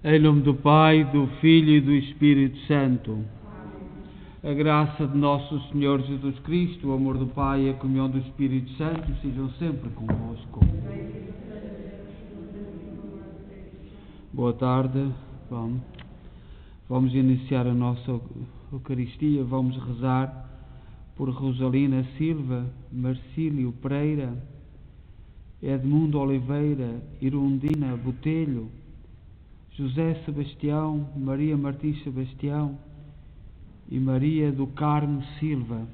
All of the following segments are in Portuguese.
Em nome do Pai, do Filho e do Espírito Santo. A graça de nosso Senhor Jesus Cristo, o amor do Pai e a comunhão do Espírito Santo sejam sempre convosco. Boa tarde. Vamos iniciar a nossa Eucaristia. Vamos rezar por Rosalina Silva, Marcílio Pereira, Edmundo Oliveira, Irundina Botelho, José Sebastião, Maria Martins Sebastião e Maria do Carmo Silva.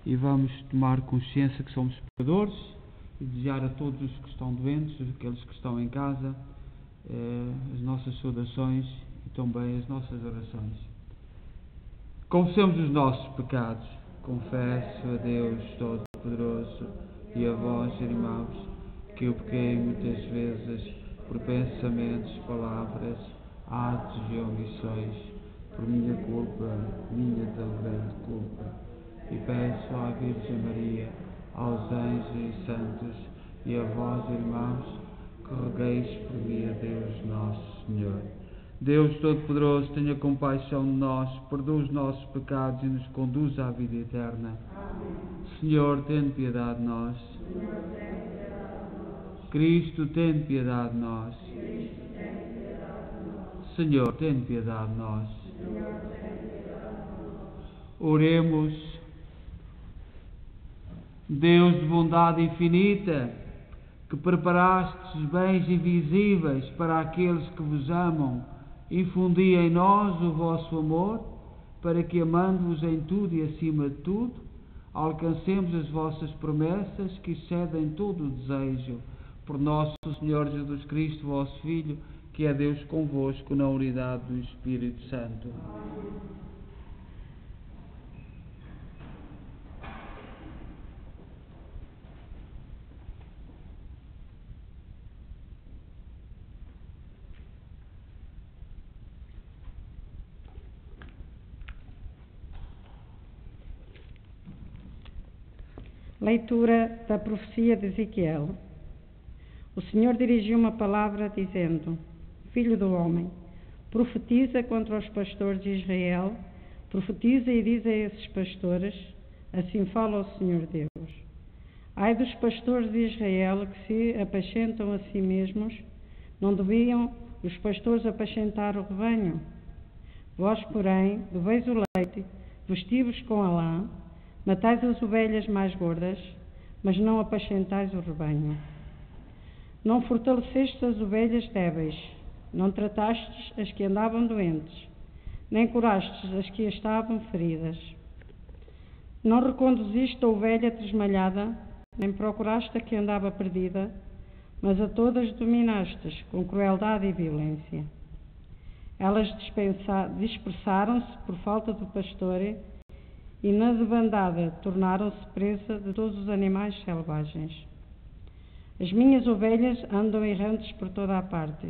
E vamos tomar consciência que somos pecadores e desejar a todos os que estão doentes, aqueles que estão em casa, as nossas saudações e também as nossas orações. Confessemos os nossos pecados. Confesso a Deus Todo-Poderoso e a vós, irmãos, que eu pequei muitas vezes por pensamentos, palavras, atos e omissões, por minha culpa, minha tão grande culpa. E peço à Virgem Maria, aos anjos e santos e a vós, irmãos, que rogueis por mim a Deus Nosso Senhor. Deus Todo-Poderoso, tenha compaixão de nós, perdoa os nossos pecados e nos conduza à vida eterna. Senhor, tem piedade de nós. Cristo, tem piedade de nós. Senhor, tem piedade de nós. Oremos. Deus de bondade infinita, que preparastes bens invisíveis para aqueles que vos amam, infundi em nós o vosso amor, para que, amando-vos em tudo e acima de tudo, alcancemos as vossas promessas que excedem todo o desejo. Por nosso Senhor Jesus Cristo, vosso Filho, que é Deus convosco na unidade do Espírito Santo. Leitura da profecia de Ezequiel. O Senhor dirigiu uma palavra dizendo: Filho do homem, profetiza contra os pastores de Israel, profetiza e diz a esses pastores: assim fala o Senhor Deus. Ai dos pastores de Israel que se apacentam a si mesmos, não deviam os pastores apacentar o rebanho? Vós, porém, bebeis o leite, vestivos com a lã, matais as ovelhas mais gordas, mas não apacentais o rebanho. Não fortalecestes as ovelhas débeis, não tratastes as que andavam doentes, nem curastes as que estavam feridas. Não reconduziste a ovelha tresmalhada, nem procuraste a que andava perdida, mas a todas dominastes com crueldade e violência. Elas dispersaram-se por falta do pastor e na debandada tornaram-se presa de todos os animais selvagens. As minhas ovelhas andam errantes por toda a parte,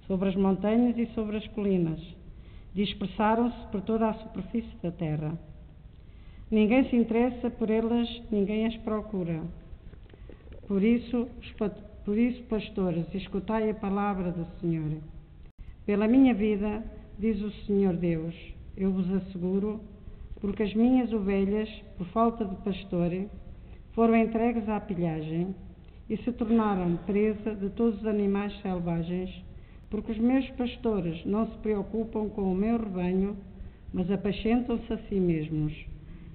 sobre as montanhas e sobre as colinas, dispersaram-se por toda a superfície da terra. Ninguém se interessa por elas, ninguém as procura. Por isso, pastores, escutai a palavra do Senhor. Pela minha vida, diz o Senhor Deus, eu vos asseguro, porque as minhas ovelhas, por falta de pastor, foram entregues à pilhagem e se tornaram presa de todos os animais selvagens, porque os meus pastores não se preocupam com o meu rebanho, mas apacentam-se a si mesmos,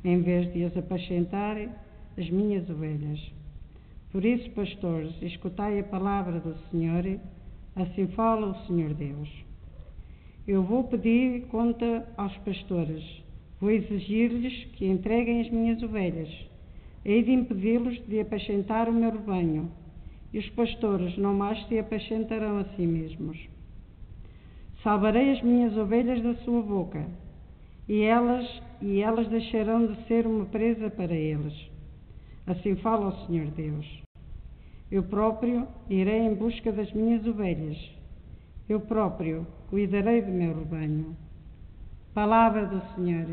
em vez de as apacentarem as minhas ovelhas. Por isso, pastores, escutai a palavra do Senhor, assim fala o Senhor Deus. Eu vou pedir conta aos pastores, vou exigir-lhes que entreguem as minhas ovelhas, hei de impedi-los de apacentar o meu rebanho, e os pastores não mais se apacentarão a si mesmos. Salvarei as minhas ovelhas da sua boca, e elas deixarão de ser uma presa para eles. Assim fala o Senhor Deus. Eu próprio irei em busca das minhas ovelhas, eu próprio cuidarei do meu rebanho. Palavra do Senhor.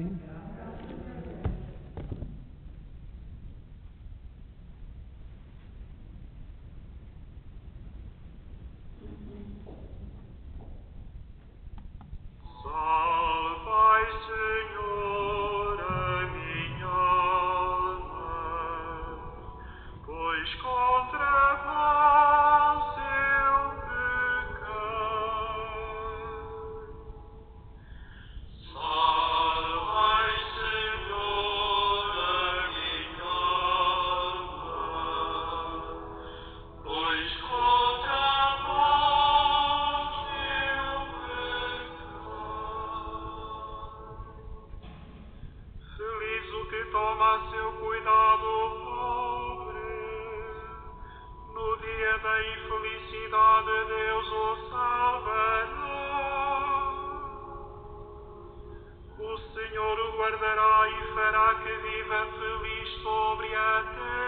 glória e felicidade, Deus o salvará. O Senhor o guardará e fará que viva feliz sobre a terra.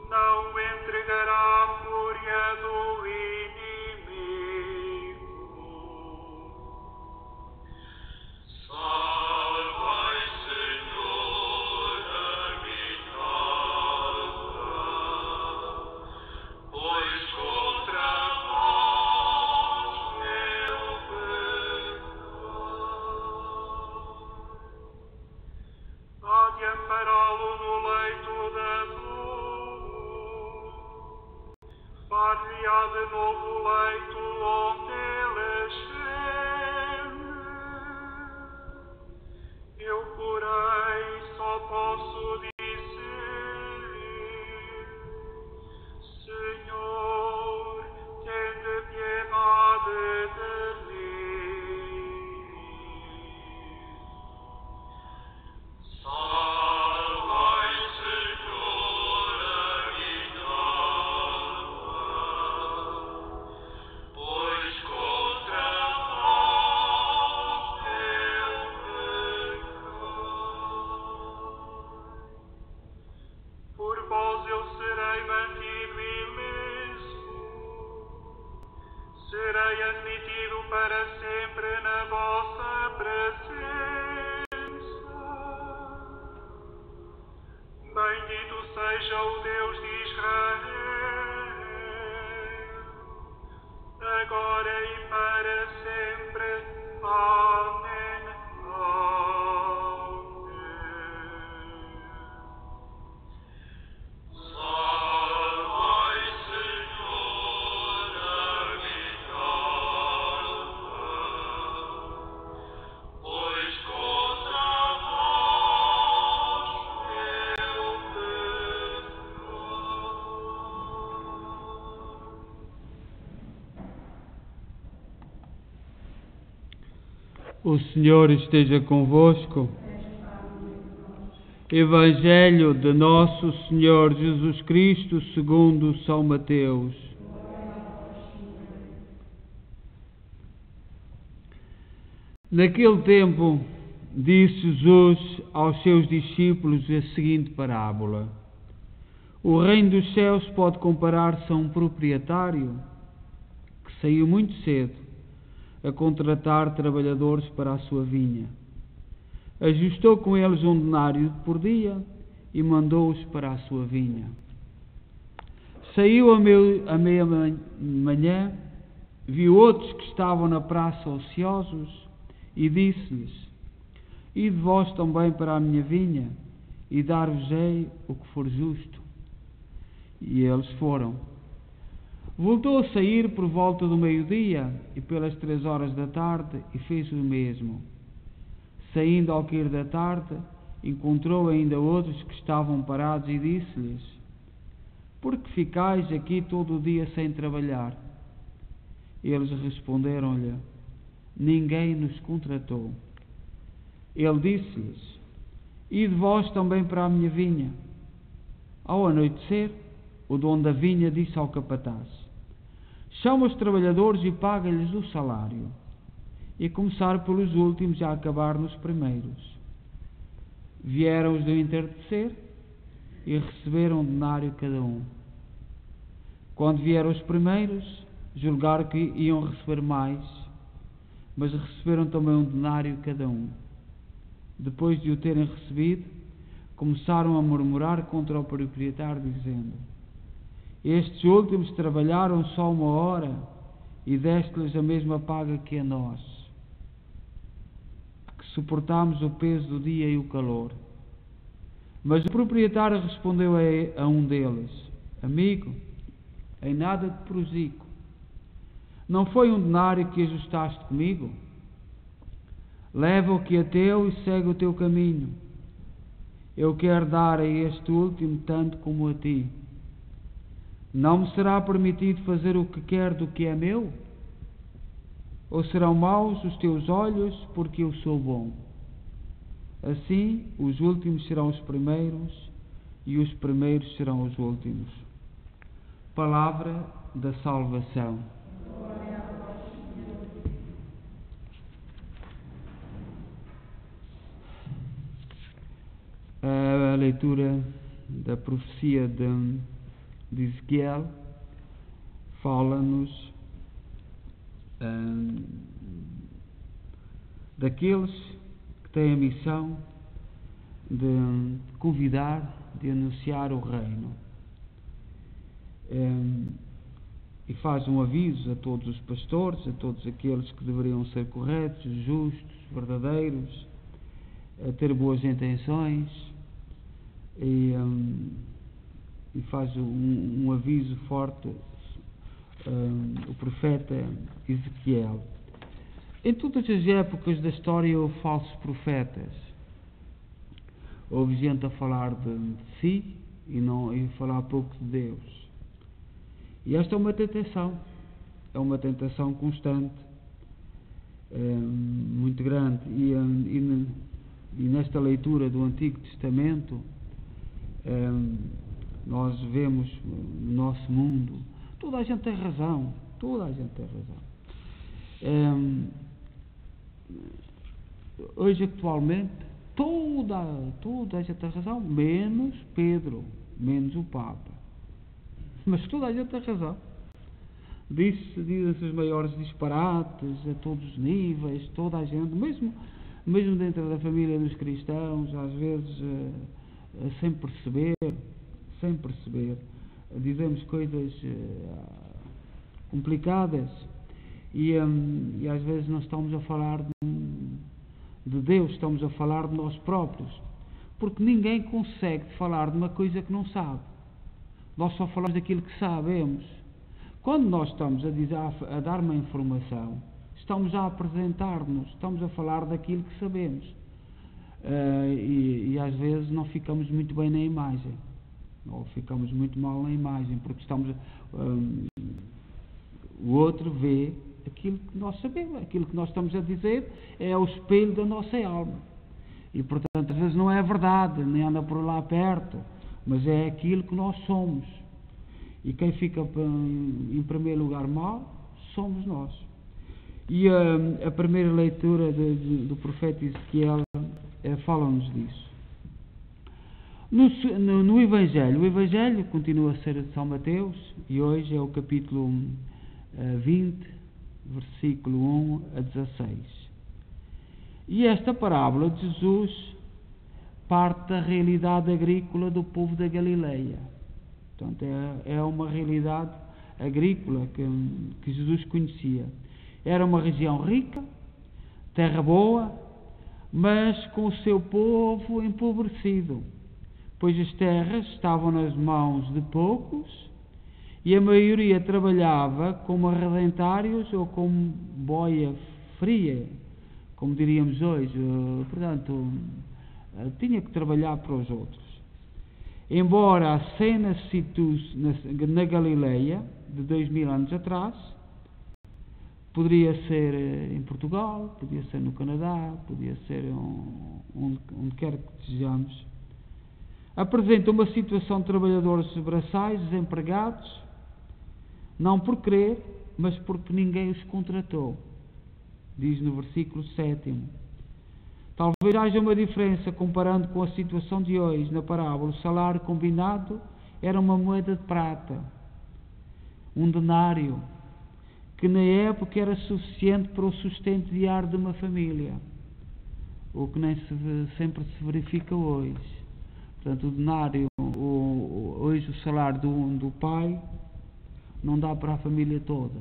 Não o entregará à fúria do inimigo. Salvai, Senhor, a minha alma, pois contra vós eu peco. Há de ampará-lo no leito da dor, far-lhe-á de novo leito onde ele geme. Eu, porém, só posso dizer: Senhor, tende piedade de mim. Salvai, Senhor, a minha alma, pois contra vós eu peco. Por vós eu serei mantido ileso, serei admitido para sempre na vossa presença. Bendito seja o Deus de Israel, agora e para sempre. Amém. Amém. Salvai, Senhor, a minha alma, pois contra vós eu peco. O Senhor esteja convosco. Evangelho de Nosso Senhor Jesus Cristo segundo São Mateus. Naquele tempo, disse Jesus aos seus discípulos a seguinte parábola: O reino dos céus pode comparar-se a um proprietário que saiu muito cedo a contratar trabalhadores para a sua vinha. Ajustou com eles um denário por dia e mandou-os para a sua vinha. Saiu à meia-manhã, viu outros que estavam na praça ociosos e disse-lhes: Ide vós também para a minha vinha e dar-vos-ei o que for justo. E eles foram. Voltou a sair por volta do meio-dia e pelas 3 horas da tarde e fez o mesmo. Saindo ao cair da tarde, encontrou ainda outros que estavam parados e disse-lhes: Por que ficais aqui todo o dia sem trabalhar? Eles responderam-lhe: Ninguém nos contratou. Ele disse-lhes: Ide vós também para a minha vinha. Ao anoitecer, o dono da vinha disse ao capataz: Chama os trabalhadores e paga-lhes o salário, e começar pelos últimos a acabar nos primeiros. Vieram os do entardecer e receberam um denário cada um. Quando vieram os primeiros, julgaram que iam receber mais, mas receberam também um denário cada um. Depois de o terem recebido, começaram a murmurar contra o proprietário, dizendo: Estes últimos trabalharam só 1 hora e deste-lhes a mesma paga que a nós, que suportámos o peso do dia e o calor. Mas o proprietário respondeu a um deles: Amigo, em nada te prozico. Não foi um denário que ajustaste comigo? Leva o que é teu e segue o teu caminho. Eu quero dar a este último tanto como a ti. Não me será permitido fazer o que quero do que é meu? Ou serão maus os teus olhos porque eu sou bom? Assim, os últimos serão os primeiros e os primeiros serão os últimos. Palavra da salvação. A leitura da profecia de Ezequiel fala-nos daqueles que têm a missão de convidar, de anunciar o reino. E faz um aviso a todos os pastores, a todos aqueles que deveriam ser corretos, justos, verdadeiros, a ter boas intenções, e faz um aviso forte o profeta Ezequiel. Em todas as épocas da história houve falsos profetas. Houve gente a falar de si e falar pouco de Deus. E esta é uma tentação constante, muito grande. E nesta leitura do Antigo Testamento, nós vemos no nosso mundo, toda a gente tem razão. Hoje, atualmente, toda a gente tem razão, menos Pedro, menos o Papa. Mas toda a gente tem razão. Dizem-se os maiores disparates a todos os níveis, toda a gente, mesmo dentro da família dos cristãos, às vezes sem perceber, dizemos coisas complicadas e às vezes não estamos a falar de Deus, estamos a falar de nós próprios, porque ninguém consegue falar de uma coisa que não sabe. Nós só falamos daquilo que sabemos. Quando nós estamos a dar uma informação, estamos a apresentar-nos, estamos a falar daquilo que sabemos. E às vezes não ficamos muito bem na imagem, ou ficamos muito mal na imagem, porque o outro vê aquilo que nós sabemos, aquilo que nós estamos a dizer é o espelho da nossa alma. E portanto, às vezes não é verdade, nem anda por lá perto, mas é aquilo que nós somos. E quem fica em primeiro lugar mal, somos nós. E a primeira leitura do profeta Ezequiel fala-nos disso. No Evangelho, o Evangelho continua a ser de São Mateus, e hoje é o capítulo 20, versículo 1 a 16. E esta parábola de Jesus parte da realidade agrícola do povo da Galileia. Portanto, é uma realidade agrícola que Jesus conhecia. Era uma região rica, terra boa, mas com o seu povo empobrecido, pois as terras estavam nas mãos de poucos e a maioria trabalhava como arrendatários ou como boia fria, como diríamos hoje. Portanto, tinha que trabalhar para os outros. Embora a cena se situe na Galileia, de 2000 anos atrás, poderia ser em Portugal, podia ser no Canadá, podia ser onde quer que desejamos, apresenta uma situação de trabalhadores braçais, desempregados, não por querer, mas porque ninguém os contratou. Diz no versículo 7. Talvez haja uma diferença comparando com a situação de hoje. Na parábola, o salário combinado era uma moeda de prata, um denário, que na época era suficiente para o sustento diário de uma família, o que nem sempre se verifica hoje. Portanto, o denário, hoje o salário do pai, não dá para a família toda.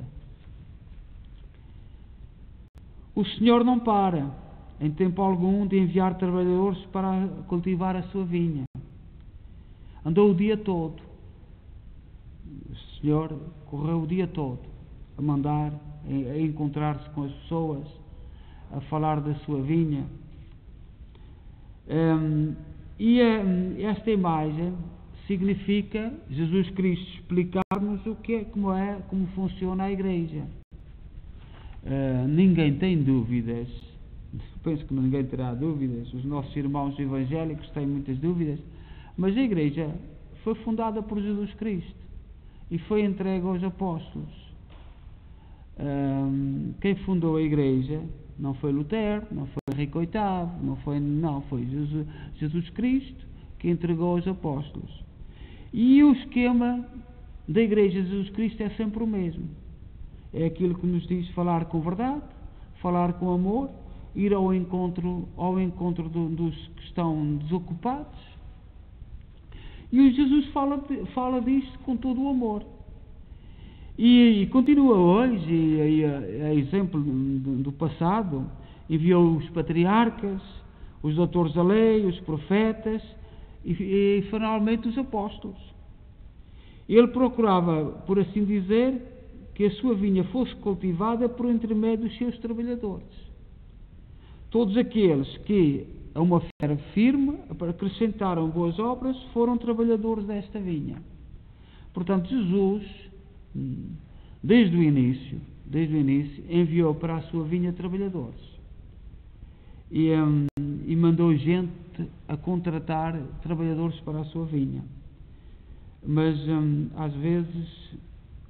O Senhor não para em tempo algum de enviar trabalhadores para cultivar a sua vinha. Andou o dia todo. O Senhor correu o dia todo a mandar, a encontrar-se com as pessoas, a falar da sua vinha. E esta imagem significa Jesus Cristo explicar-nos como funciona a igreja. Ninguém tem dúvidas, penso que ninguém terá dúvidas, os nossos irmãos evangélicos têm muitas dúvidas, mas a igreja foi fundada por Jesus Cristo. e foi entregue aos apóstolos. Quem fundou a Igreja não foi Lutero, não foi Henrique VIII, foi Jesus Cristo que entregou aos apóstolos. E o esquema da Igreja de Jesus Cristo é sempre o mesmo. É aquilo que nos diz falar com verdade, falar com amor, ir ao encontro dos que estão desocupados. E o Jesus fala disto com todo o amor. E continua hoje, e é exemplo do passado, enviou os patriarcas, os doutores da lei, os profetas e finalmente os apóstolos. Ele procurava, por assim dizer, que a sua vinha fosse cultivada por intermédio dos seus trabalhadores. Todos aqueles que, a uma fé firme, acrescentaram boas obras, foram trabalhadores desta vinha. Portanto, Jesus, desde o início, enviou para a sua vinha trabalhadores. E mandou gente a contratar trabalhadores para a sua vinha. Mas, às vezes,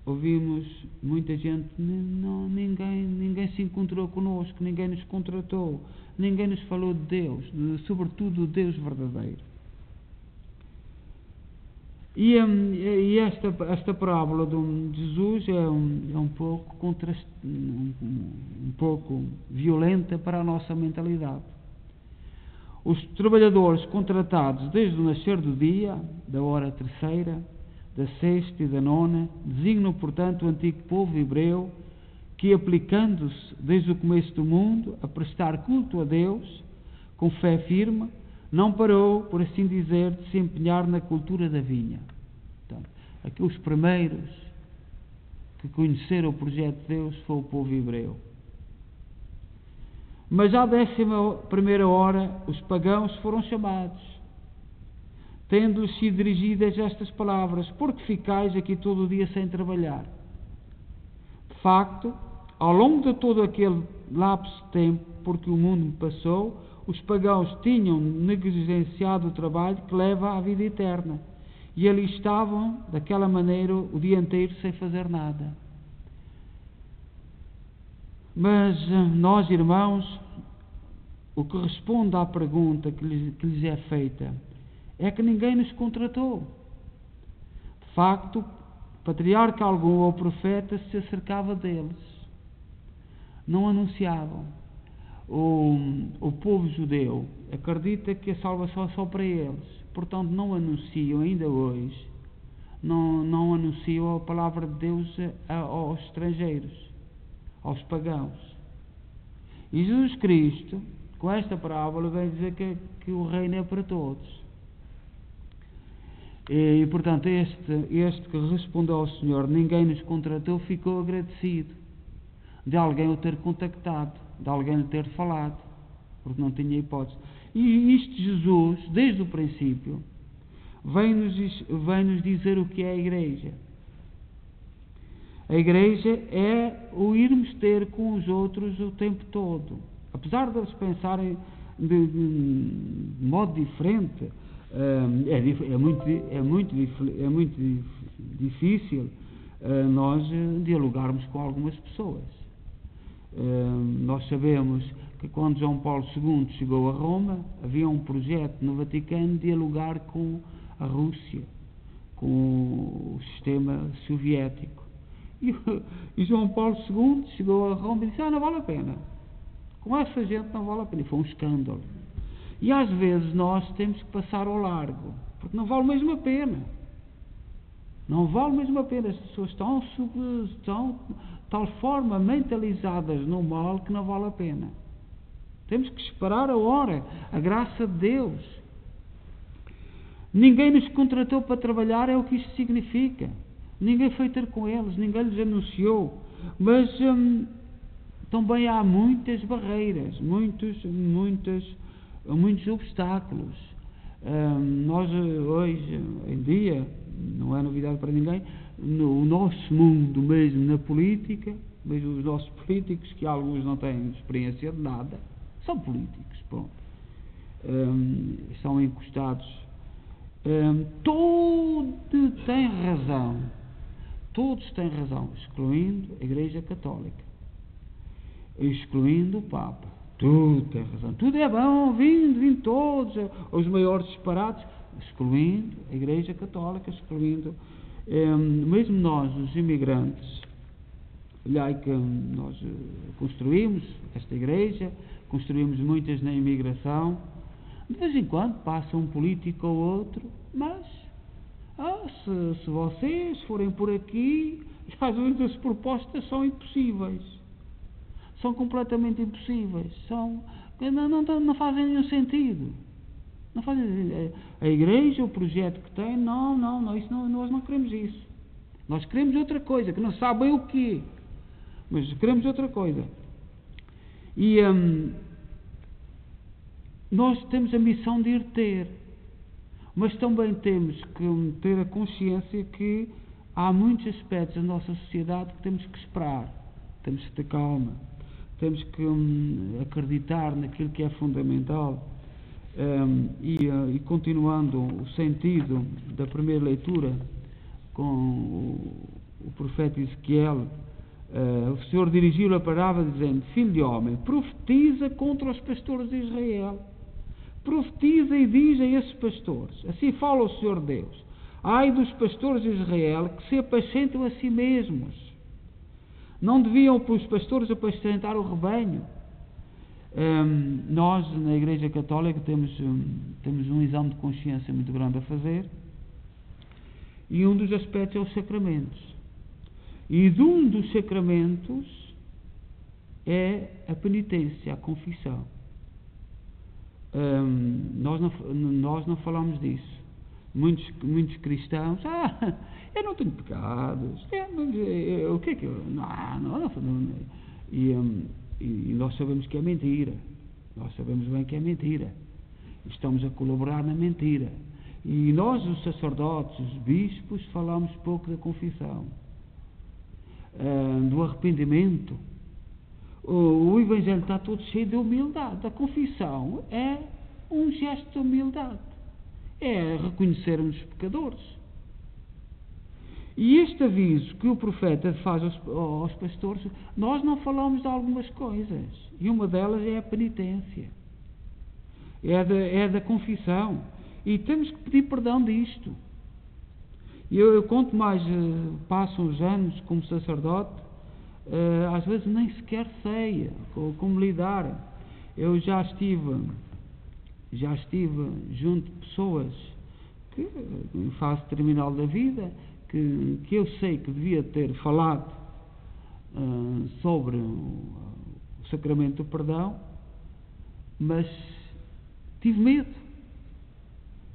ouvimos muita gente, ninguém se encontrou connosco, ninguém nos contratou, ninguém nos falou de Deus, sobretudo o Deus verdadeiro. E esta parábola de Jesus é um pouco violenta para a nossa mentalidade. Os trabalhadores contratados desde o nascer do dia, da hora terceira, da sexta e da nona, designam, portanto, o antigo povo hebreu que, aplicando-se desde o começo do mundo a prestar culto a Deus, com fé firme, não parou, por assim dizer, de se empenhar na cultura da vinha. Portanto, aqui os primeiros que conheceram o projeto de Deus foi o povo hebreu. Mas à 11ª hora os pagãos foram chamados, tendo-lhes sido dirigidas estas palavras: porque ficais aqui todo o dia sem trabalhar? De facto, ao longo de todo aquele lapso de tempo por que o mundo passou, os pagãos tinham negligenciado o trabalho que leva à vida eterna, e ali estavam, daquela maneira, o dia inteiro sem fazer nada. Mas nós, irmãos, o que responde à pergunta que lhes é feita é que ninguém nos contratou. De facto, patriarca algum ou profeta se acercava deles. Não anunciavam. O povo judeu acredita que a salvação é só para eles. Portanto, não anunciam, ainda hoje, não anunciam a palavra de Deus aos estrangeiros, aos pagãos. E Jesus Cristo, com esta parábola, vem dizer que o reino é para todos. E portanto, este que respondeu ao Senhor, ninguém nos contratou, ficou agradecido de alguém o ter contactado, de alguém lhe ter falado, porque não tinha hipótese. E isto Jesus, desde o princípio, vem-nos dizer o que é a Igreja. A Igreja é o irmos ter com os outros o tempo todo. Apesar de eles pensarem de modo diferente, é muito difícil nós dialogarmos com algumas pessoas. Nós sabemos que quando João Paulo II chegou a Roma, havia um projeto no Vaticano de dialogar com a Rússia, com o sistema soviético. E João Paulo II chegou a Roma e disse: não vale a pena. Com essa gente não vale a pena. E foi um escândalo. E às vezes nós temos que passar ao largo, porque não vale mesmo a pena. Não vale mesmo a pena. As pessoas estão de tal forma mentalizadas no mal que não vale a pena. Temos que esperar a hora, a graça de Deus. Ninguém nos contratou para trabalhar, é o que isto significa. Ninguém foi ter com eles, ninguém lhes anunciou. Mas também há muitas barreiras, muitos obstáculos. Nós hoje em dia, não é novidade para ninguém, no nosso mundo mesmo, na política, mesmo os nossos políticos, que alguns não têm experiência de nada, são políticos, pronto, são encostados, tudo tem razão, Todos têm razão, excluindo a Igreja Católica, excluindo o Papa. Tudo tem razão. Tudo é bom, vindo todos, os maiores disparates, excluindo a Igreja Católica, excluindo, mesmo nós, os imigrantes. Olhai que nós construímos esta igreja, construímos muitas na imigração. De vez em quando passa um político ou outro, mas se vocês forem por aqui, às vezes as propostas são impossíveis. São completamente impossíveis. Não fazem nenhum sentido. Não fazem, a igreja, o projeto que tem, nós não queremos isso. Nós queremos outra coisa, que não sabem o quê. Mas queremos outra coisa. E nós temos a missão de ir ter. Mas também temos que ter a consciência que há muitos aspectos da nossa sociedade que temos que esperar. Temos que ter calma. Temos que acreditar naquilo que é fundamental. E continuando o sentido da primeira leitura com o profeta Ezequiel, o Senhor dirigiu-lhe a palavra dizendo: Filho de homem, profetiza contra os pastores de Israel. Profetiza e diz a esses pastores, assim fala o Senhor Deus: ai dos pastores de Israel que se apacentam a si mesmos. Não deviam os pastores apacentar o rebanho? Nós na Igreja Católica temos um exame de consciência muito grande a fazer, e um dos aspectos é os sacramentos. E de um dos sacramentos é a penitência, a confissão. Nós não falamos disso. Muitos cristãos, eu não tenho pecados, o que é que eu... Não. E nós sabemos que é mentira. Nós sabemos bem que é mentira. Estamos a colaborar na mentira. E nós, os sacerdotes, os bispos, falamos pouco da confissão, do arrependimento. O Evangelho está todo cheio de humildade. A confissão é um gesto de humildade. É reconhecermos os pecadores. E este aviso que o profeta faz aos pastores, nós não falamos de algumas coisas. E uma delas é a penitência. É da confissão. E temos que pedir perdão disto. E eu quanto mais passam os anos como sacerdote, às vezes nem sequer sei como lidar. Eu já estive junto de pessoas que, em fase terminal da vida, que eu sei que devia ter falado sobre o sacramento do perdão, mas tive medo.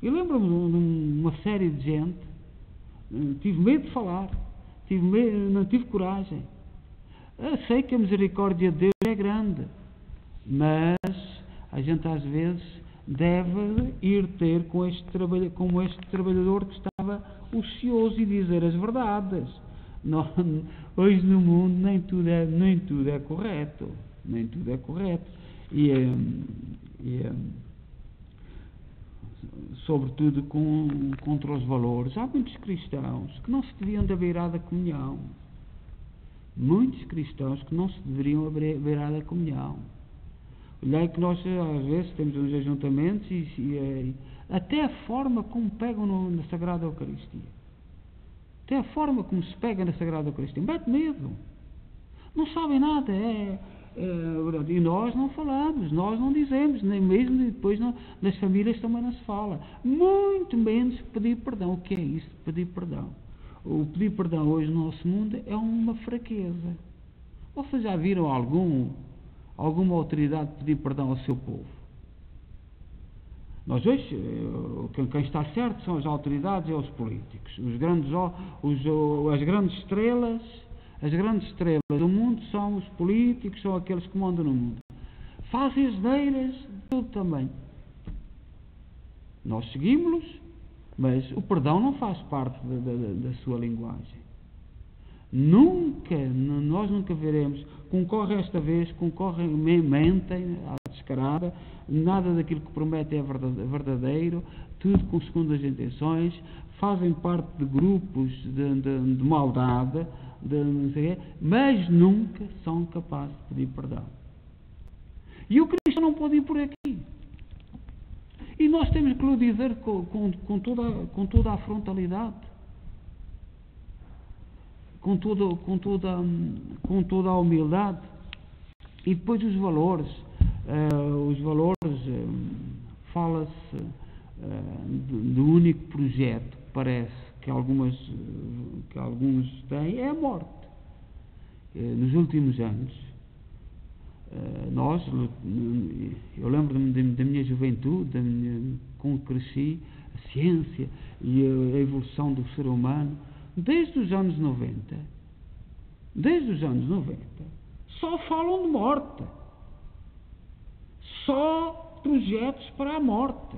Eu lembro-me de uma série de gente, tive medo de falar, não tive coragem. Eu sei que a misericórdia de Deus é grande, mas a gente às vezes deve ir ter como este trabalhador que estava ocioso e dizer as verdades. Hoje no mundo nem tudo é correto. Nem tudo é correto. Sobretudo contra os valores. Há muitos cristãos que não se deviam de beirar da comunhão. Muitos cristãos que não se deveriam beirar da comunhão. Olhei que nós às vezes temos uns ajuntamentos e até a forma como pegam na Sagrada Eucaristia. Até a forma como se pega na Sagrada Eucaristia. Mete medo. Não sabem nada. E nós não falamos, nós não dizemos, nem mesmo depois nas famílias também não se fala. Muito menos pedir perdão. O que é isso de pedir perdão? O pedir perdão hoje no nosso mundo é uma fraqueza. Vocês já viram alguma autoridade pedir perdão ao seu povo? Nós hoje, quem está certo são as autoridades e os políticos. As grandes estrelas do mundo são os políticos, são aqueles que mandam no mundo. Fazem asneiras, tudo também. Nós seguimos-los, mas o perdão não faz parte da sua linguagem. Nós nunca veremos, concorre esta vez, mentem à descarada, nada daquilo que promete é verdadeiro, tudo com segundas intenções, fazem parte de grupos de maldade, não sei, mas nunca são capazes de pedir perdão. E o cristão não pode ir por aqui. E nós temos que lhe dizer com toda a frontalidade, com toda a humildade. E depois os valores, fala-se do único projeto que parece que alguns têm, é a morte. Nos últimos anos, eu lembro-me da minha juventude, como cresci, a ciência e a evolução do ser humano, desde os anos 90, só falam de morte, só projetos para a morte.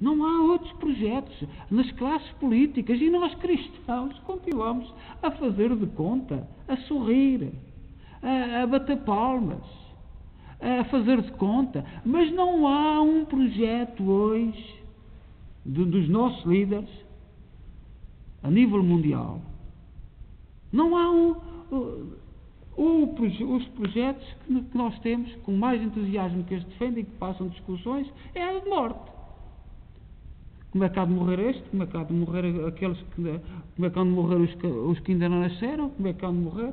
Não há outros projetos nas classes políticas, e nós cristãos continuamos a fazer de conta, a sorrir, a bater palmas, a fazer de conta, mas não há um projeto hoje dos nossos líderes a nível mundial. Não há os projetos que nós temos com mais entusiasmo que eles defendem, que passam discussões, é a de morte. Como é que há de morrer este? Como é que há de morrer aqueles que... Como é que há de morrer os que ainda não nasceram? Como é que há de morrer?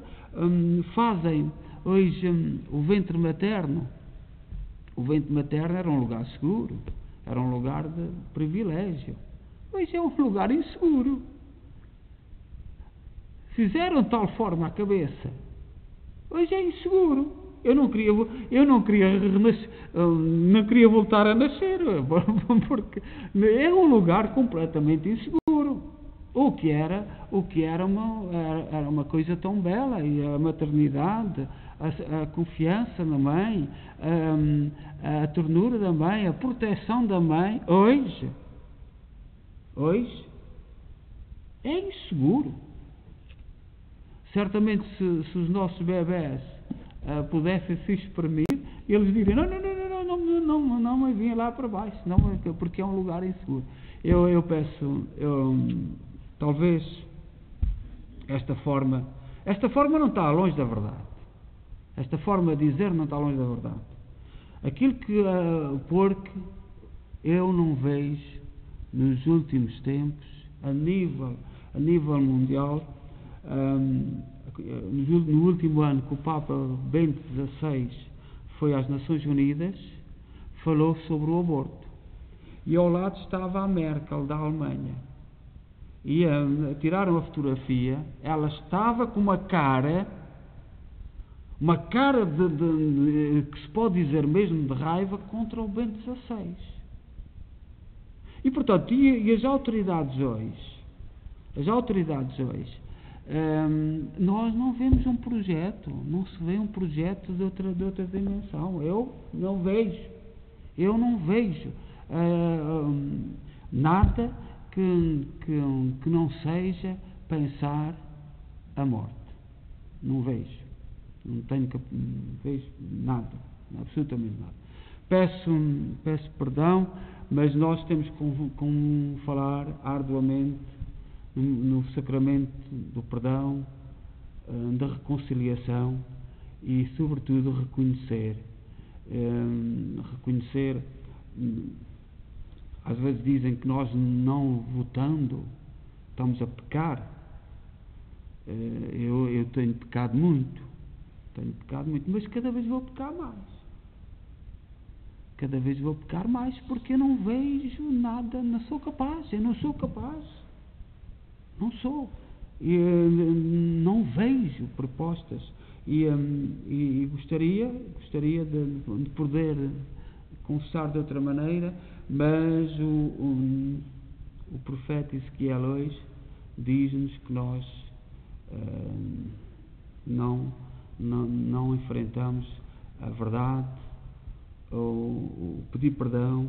Fazem hoje o ventre materno. O ventre materno era um lugar seguro, era um lugar de privilégio. Hoje é um lugar inseguro. Fizeram de tal forma a cabeça. Hoje é inseguro. Eu não queria voltar a nascer, porque é um lugar completamente inseguro. O que era uma coisa tão bela, e a maternidade, a confiança na mãe, a ternura da mãe, a proteção da mãe, hoje é inseguro. Certamente se os nossos bebés pudessem se exprimir, eles diriam, não me vinha lá para baixo, não, porque é um lugar inseguro. Eu peço, talvez esta forma não está longe da verdade. Esta forma de dizer não está longe da verdade. Aquilo porque eu não vejo nos últimos tempos, a nível mundial, no último ano que o Papa Bento XVI foi às Nações Unidas, falou sobre o aborto. E ao lado estava a Merkel, da Alemanha. E tiraram a fotografia, ela estava com uma cara que se pode dizer mesmo de raiva contra o Bento XVI. E portanto, e as autoridades hoje, nós não vemos um projeto, não se vê um projeto de outra dimensão. Eu não vejo nada que não seja pensar a morte. Não vejo. Não vejo nada, absolutamente nada. Peço perdão, mas nós temos como falar arduamente no sacramento do perdão, da reconciliação e, sobretudo, reconhecer. Às vezes dizem que nós, não votando, estamos a pecar. Eu tenho pecado muito, mas cada vez vou pecar mais. Porque eu não vejo nada, eu não sou capaz. Não sou. Não vejo propostas. E gostaria de poder confessar de outra maneira, mas o profeta Ezequiel hoje diz-nos que nós não enfrentamos a verdade, ou pedir perdão,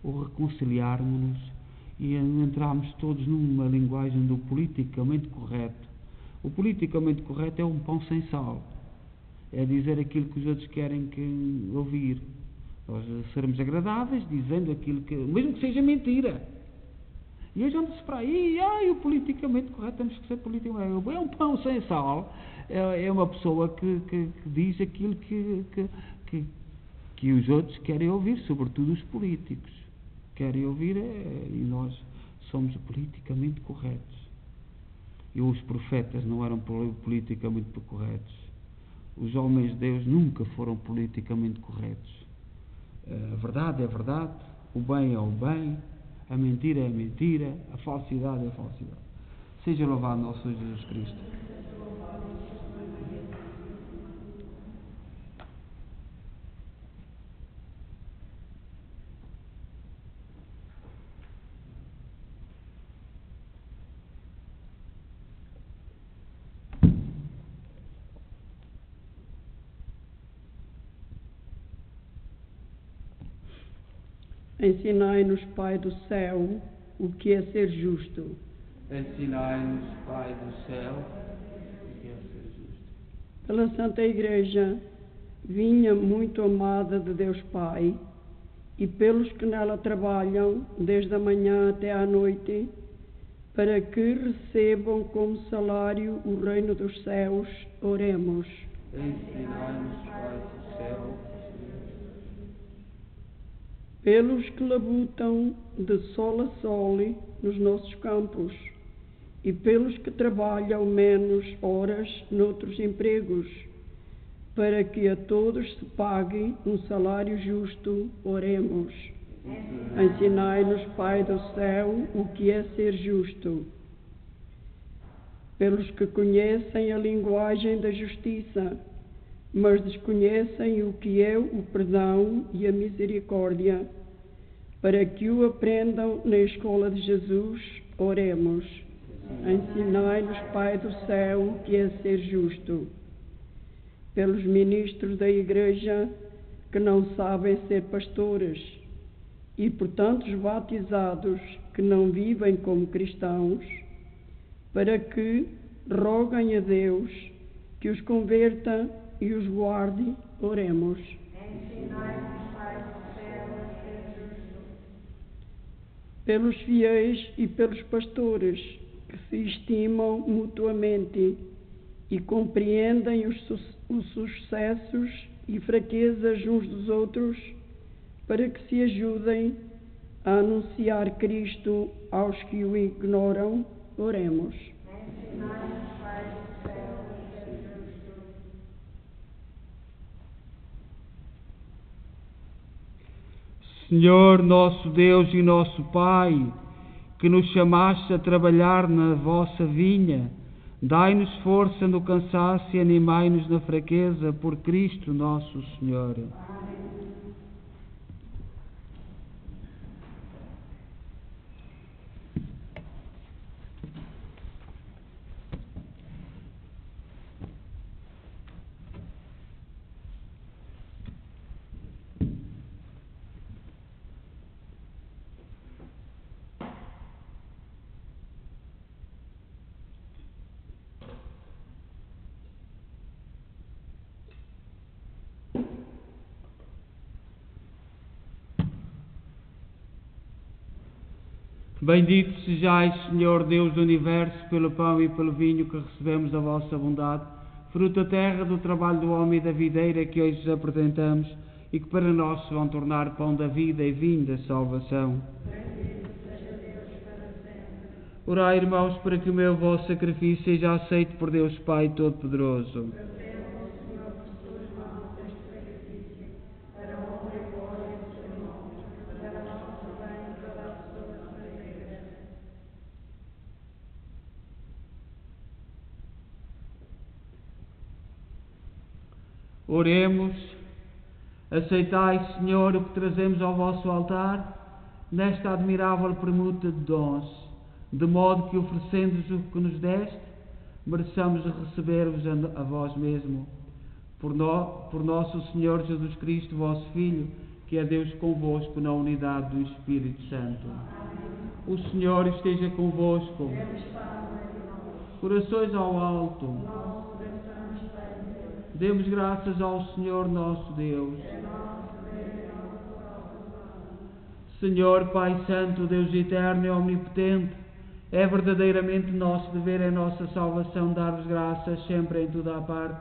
ou reconciliarmos-nos, e entramos todos numa linguagem do politicamente correto. O politicamente correto é um pão sem sal, é dizer aquilo que os outros querem ouvir, Nós sermos agradáveis, dizendo aquilo que, mesmo que seja mentira. E hoje anda-se para aí, o politicamente correto, temos que ser politicamente. É um pão sem sal, é uma pessoa que diz aquilo que os outros querem ouvir, sobretudo os políticos. Querem ouvir, e nós somos politicamente corretos. E os profetas não eram politicamente corretos. Os homens de Deus nunca foram politicamente corretos. A verdade é a verdade, o bem é o bem, a mentira é a mentira, a falsidade é a falsidade. Seja louvado nosso Senhor Jesus Cristo. Ensinai-nos, Pai do céu, o que é ser justo. Ensinai-nos, Pai do céu, o que é ser justo. Pela Santa Igreja, vinha muito amada de Deus Pai, e pelos que nela trabalham, desde a manhã até à noite, para que recebam como salário o reino dos céus, oremos. Ensinai-nos, Pai do céu, pelos que labutam de sol a sol nos nossos campos, e pelos que trabalham menos horas noutros empregos, para que a todos se pague um salário justo, oremos. Ensinai-nos, Pai do céu, o que é ser justo. Pelos que conhecem a linguagem da justiça, mas desconhecem o que é o perdão e a misericórdia, para que o aprendam na escola de Jesus, oremos. Ensinai-nos, Pai do céu, o que é ser justo. Pelos ministros da Igreja que não sabem ser pastores, e por tantos batizados que não vivem como cristãos, para que roguem a Deus que os converta e os guarde, oremos. Ensinai-nos, Pai do céu, a ser justo. Pelos fiéis e pelos pastores que se estimam mutuamente e compreendem os sucessos e fraquezas uns dos outros, para que se ajudem a anunciar Cristo aos que o ignoram, oremos. Ensinai-nos, Pai do céu, a ser justo. Senhor nosso Deus e nosso Pai, que nos chamaste a trabalhar na vossa vinha, dai-nos força no cansaço e animai-nos na fraqueza, por Cristo nosso Senhor. Bendito sejais, Senhor Deus do Universo, pelo pão e pelo vinho que recebemos da vossa bondade, fruto da terra, do trabalho do homem e da videira que hoje vos apresentamos e que para nós se vão tornar pão da vida e vinho da salvação. Orai, irmãos, para que o meu vosso sacrifício seja aceito por Deus Pai Todo-Poderoso. Oremos. Aceitai, Senhor, o que trazemos ao vosso altar, nesta admirável permuta de dons, de modo que, oferecendo-vos o que nos deste, mereçamos receber-vos a vós mesmo. Por nosso Senhor Jesus Cristo, vosso Filho, que é Deus convosco na unidade do Espírito Santo. O Senhor esteja convosco. Corações ao alto. Demos graças ao Senhor nosso Deus. Senhor, Pai Santo, Deus Eterno e Omnipotente, é verdadeiramente nosso dever, é nossa salvação dar-vos graças sempre em toda a parte,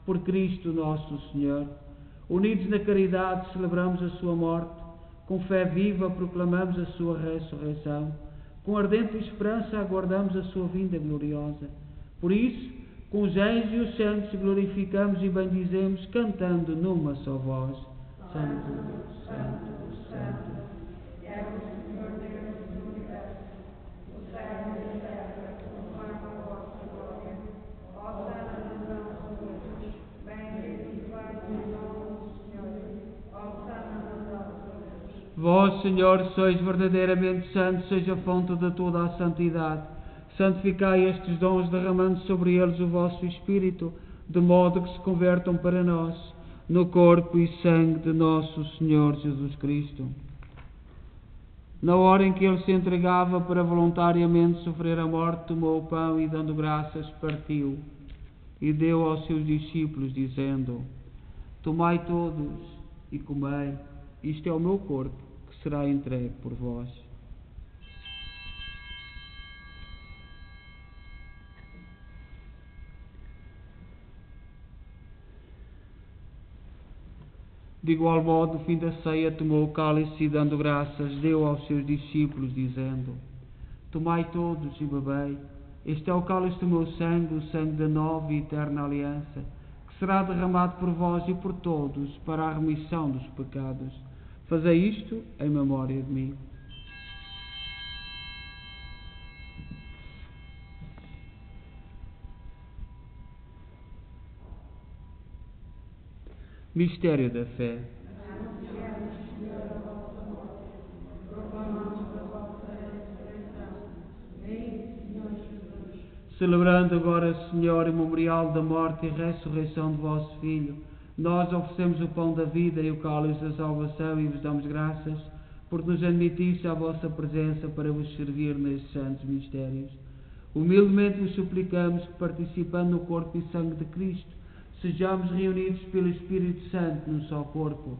por Cristo nosso Senhor. Unidos na caridade, celebramos a sua morte, com fé viva proclamamos a sua ressurreição, com ardente esperança aguardamos a sua vinda gloriosa. Por isso, com os anjos e os santos glorificamos e bendizemos, cantando numa só voz: Santo, Santo, Santo. Vós, Senhor, sois verdadeiramente santos, seja a fonte de toda a santidade. Santificai estes dons, derramando sobre eles o vosso Espírito, de modo que se convertam para nós, no corpo e sangue de nosso Senhor Jesus Cristo. Na hora em que ele se entregava para voluntariamente sofrer a morte, tomou o pão e, dando graças, partiu e deu aos seus discípulos, dizendo: Tomai todos e comei, isto é o meu corpo, que será entregue por vós. De igual modo, no fim da ceia, tomou o cálice e, dando graças, deu aos seus discípulos, dizendo: Tomai todos e bebei, este é o cálice do meu sangue, o sangue da nova e eterna aliança, que será derramado por vós e por todos para a remissão dos pecados. Fazei isto em memória de mim. Mistério da fé. Celebrando agora, Senhor, o memorial da morte e ressurreição de vosso Filho, nós oferecemos o pão da vida e o cálice da salvação e vos damos graças por nos admitisse à vossa presença para vos servir nestes santos mistérios. Humildemente vos suplicamos que, participando no corpo e sangue de Cristo, sejamos reunidos pelo Espírito Santo num só corpo.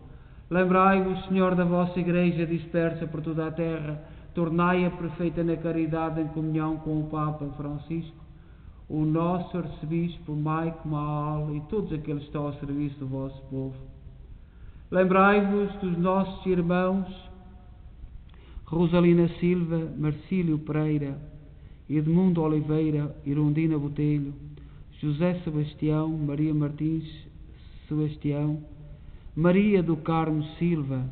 Lembrai-vos, Senhor, da vossa Igreja dispersa por toda a terra, tornai-a perfeita na caridade em comunhão com o Papa Francisco, o nosso arcebispo Maico Maal e todos aqueles que estão ao serviço do vosso povo. Lembrai-vos dos nossos irmãos Rosalina Silva, Marcílio Pereira, Edmundo Oliveira, Irundina Botelho, José Sebastião, Maria Martins Sebastião, Maria do Carmo Silva,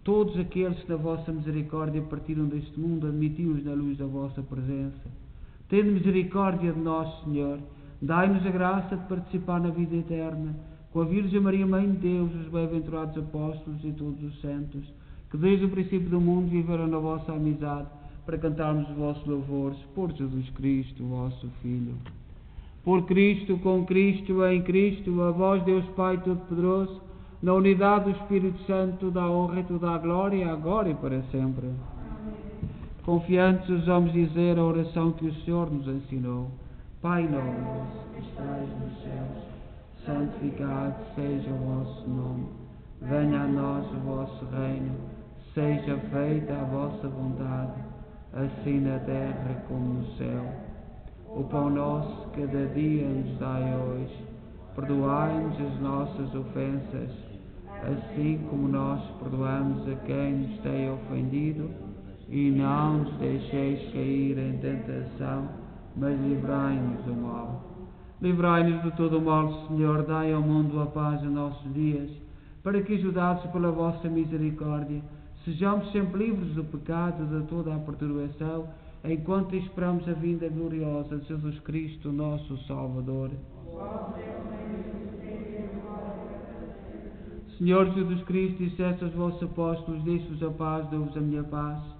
todos aqueles que na vossa misericórdia partiram deste mundo, admiti-os na luz da vossa presença. Tende misericórdia de nós, Senhor, dai-nos a graça de participar na vida eterna, com a Virgem Maria, Mãe de Deus, os bem-aventurados apóstolos e todos os santos, que desde o princípio do mundo viveram na vossa amizade, para cantarmos os vossos louvores, por Jesus Cristo, vosso Filho. Por Cristo, com Cristo, em Cristo, a vós, Deus Pai Todo-Poderoso, na unidade do Espírito Santo, toda a honra e toda a glória, agora e para sempre. Confiantes, ousamos dizer a oração que o Senhor nos ensinou. Pai nosso, que estais nos céus, santificado seja o vosso nome. Venha a nós o vosso reino, seja feita a vossa vontade, assim na terra como no céu. O pão nosso cada dia nos dai hoje. Perdoai-nos as nossas ofensas, assim como nós perdoamos a quem nos tem ofendido, e não nos deixeis cair em tentação, mas livrai-nos do mal. Livrai-nos de todo o mal, Senhor, dai ao mundo a paz em nossos dias, para que, ajudados pela vossa misericórdia, sejamos sempre livres do pecado e de toda a perturbação, enquanto esperamos a vinda gloriosa de Jesus Cristo, nosso Salvador. Senhor Jesus Cristo, disseste aos vossos apóstolos: deixo-vos a paz, dou-vos a minha paz.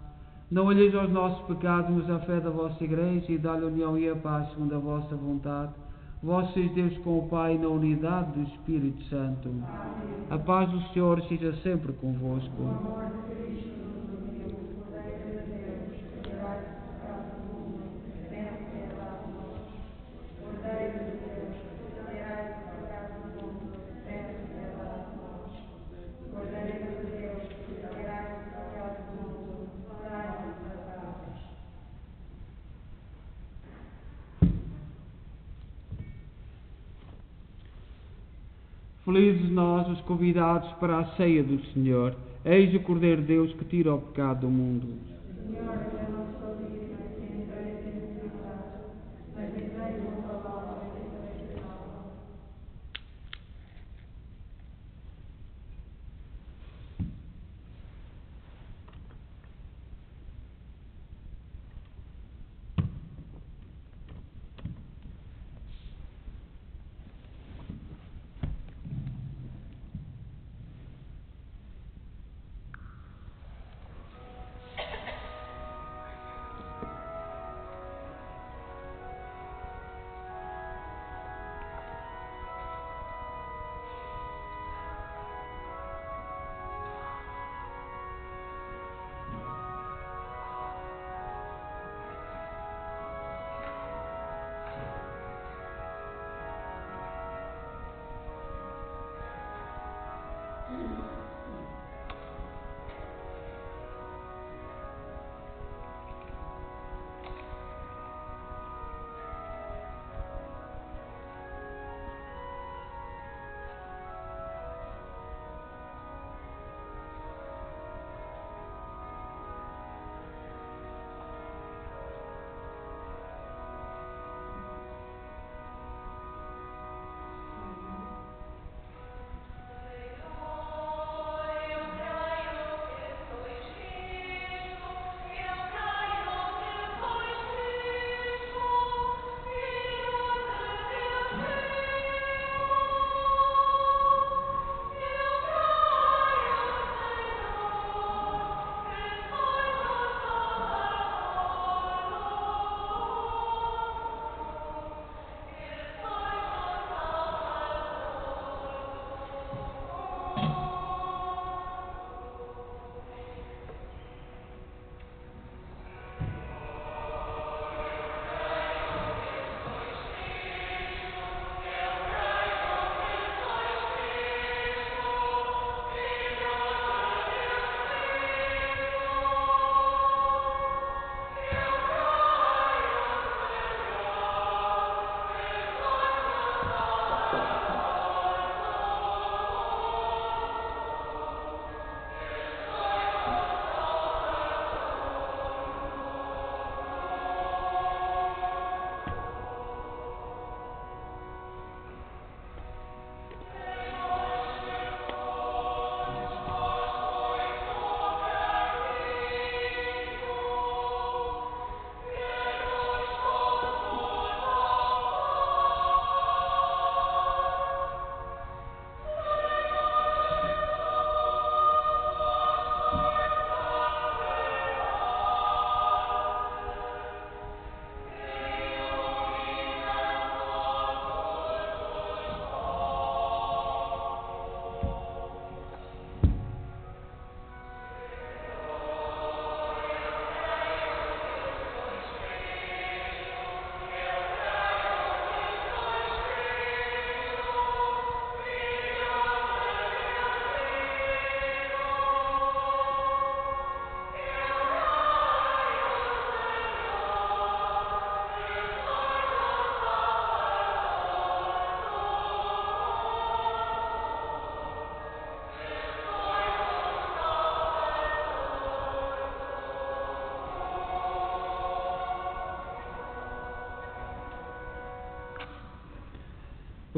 Não olheis aos nossos pecados, mas à fé da vossa Igreja, e dá-lhe a união e a paz segundo a vossa vontade. Vós sois Deus com o Pai, na unidade do Espírito Santo. A paz do Senhor seja sempre convosco. Felizes nós, os convidados para a ceia do Senhor. Eis o Cordeiro de Deus que tira o pecado do mundo.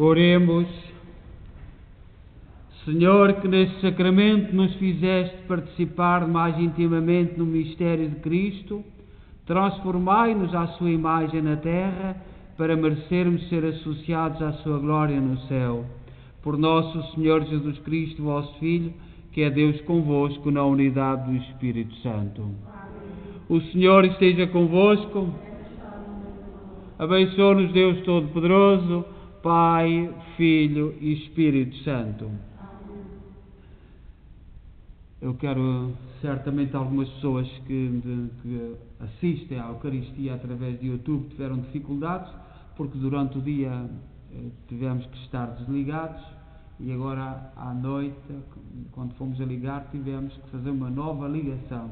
Oremos. Senhor, que neste sacramento nos fizeste participar mais intimamente no mistério de Cristo, transformai-nos à sua imagem na terra, para merecermos ser associados à sua glória no céu. Por nosso Senhor Jesus Cristo, vosso Filho, que é Deus convosco na unidade do Espírito Santo. O Senhor esteja convosco. Abençoe-nos Deus Todo-Poderoso, Pai, Filho e Espírito Santo. Eu quero, certamente, algumas pessoas que assistem à Eucaristia através de YouTube tiveram dificuldades, porque durante o dia tivemos que estar desligados e agora à noite, quando fomos a ligar, tivemos que fazer uma nova ligação.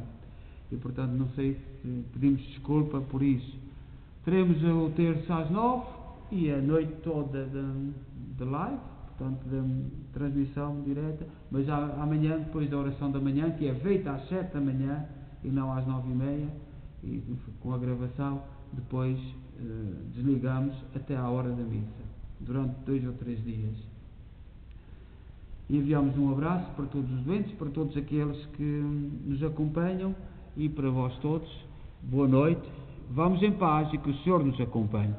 E, portanto, não sei se pedimos desculpa por isso. Teremos o terço às 9 e a noite toda de live, portanto, da transmissão direta, mas amanhã, depois da oração da manhã, que é feita às 7 da manhã e não às 9h30, e com a gravação, depois desligamos até à hora da missa, durante 2 ou 3 dias. E enviamos um abraço para todos os doentes, para todos aqueles que nos acompanham e para vós todos. Boa noite. Vamos em paz e que o Senhor nos acompanhe.